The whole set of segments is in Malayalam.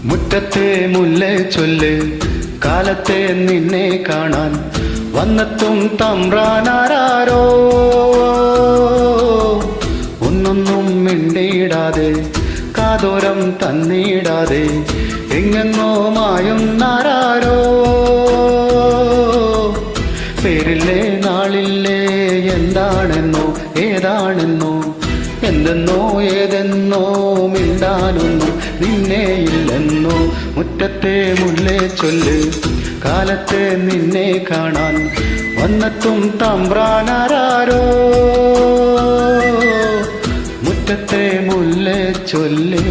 മുറ്റത്തെ മുല്ല ചൊല്ല് കാലത്തെ നിന്നെ കാണാൻ വന്നെത്തും തമ്പ്രാനാരോ ഒന്നൊന്നും മിണ്ടിയിടാതെ കാതോരം തന്നിടാതെ എങ്ങെങ്ങോ മായുന്നാരോ പേരില്ലേ നാളില്ലേ എന്താണെന്നോ ഏതാണെന്നോ എന്തെന്നോ ഏതെന്നോ മിണ്ടാനൊന്നും നിന്നെയില്ലെന്നോ മുറ്റത്തെ മുല്ലേ ചൊല്ല് കാലത്തെ നിന്നെ കാണാൻ വന്നെത്തും തമ്പ്രാനാരോ മുറ്റത്തെ മുല്ലേ ചൊല്ല്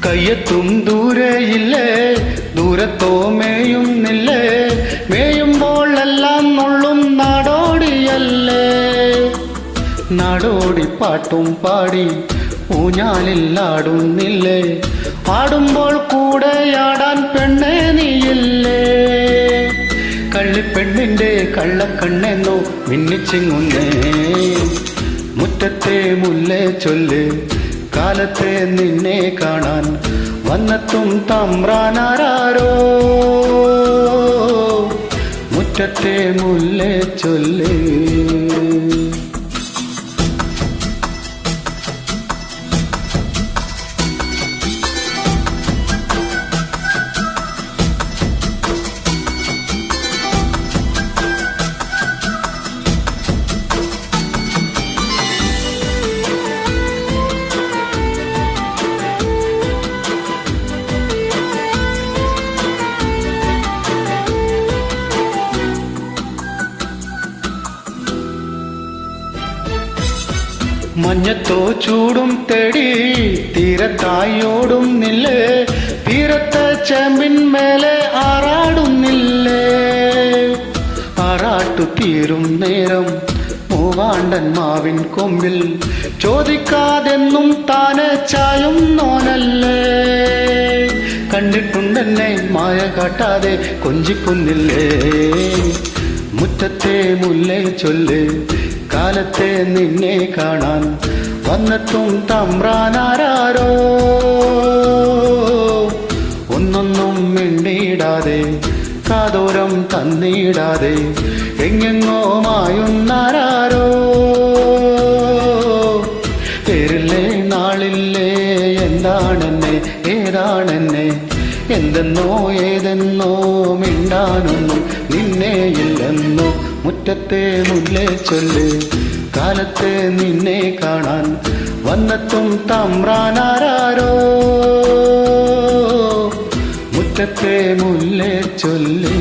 കയ്യെത്തും ദൂരെയില്ലേ ദൂരത്തോ മേയുന്നില്ലേ മേയുമ്പോൾ എല്ലാം നുള്ളും നാടോടിയല്ലേ നാടോടി പാട്ടും പാടി ഊഞ്ഞാലില്ലാടുന്നില്ലേ ആടുമ്പോൾ കൂടെയാടാൻ പെണ്ണേ നീയില്ലേ കള്ളിപ്പെണ്ണിന്റെ കള്ളക്കണ്ണെന്നോ മിന്നിച്ചിങ്ങുന്നേ മുറ്റത്തെ മുല്ലേ ചൊല്ല് കാലത്തെ നിന്നെ കാണാൻ വന്നെത്തും തമ്പ്രാനാരോ മുറ്റത്തെ മുല്ലേ ചൊല്ല് മഞ്ഞത്തോ ചൂടും തേടി തീരത്തായോടും നില്ലേ തീരത്തെ ചെമ്പിന്മേലെ ആറാടുന്നില്ലേ ആറാട്ടു തീരും നേരം മൂവാണ്ടൻ മാവിൻ കൊമ്പിൽ ചോദിക്കാതെന്നും താനെ ചായും നോനല്ലേ കണ്ടിട്ടുണ്ടെന്നെ മായ കാട്ടാതെ കൊഞ്ചിക്കുന്നില്ലേ മുറ്റത്തെ മുല്ലേ ചൊല്ല് കാലത്തെ നിന്നെ കാണാൻ വന്നെത്തും തമ്പ്രാനാരോ ഒന്നൊന്നും മിണ്ടിയിടാതെ കാതോരം തന്നിടാതെ എങ്ങെങ്ങോ മായുന്നാരോ പേരില്ലേ നാളില്ലേ എന്താണെന്നെ ഏതാണെന്നെ എന്തെന്നോ ഏതെന്നോ മിണ്ടാനൊന്നും നിന്നെയില്ലെന്നോ മുറ്റത്തെ മുല്ലേ ചൊല്ല് കാലത്തെ നിന്നെ കാണാൻ വന്നെത്തും തമ്പ്രാനാരോ മുറ്റത്തെ മുല്ലേ ചൊല്ല്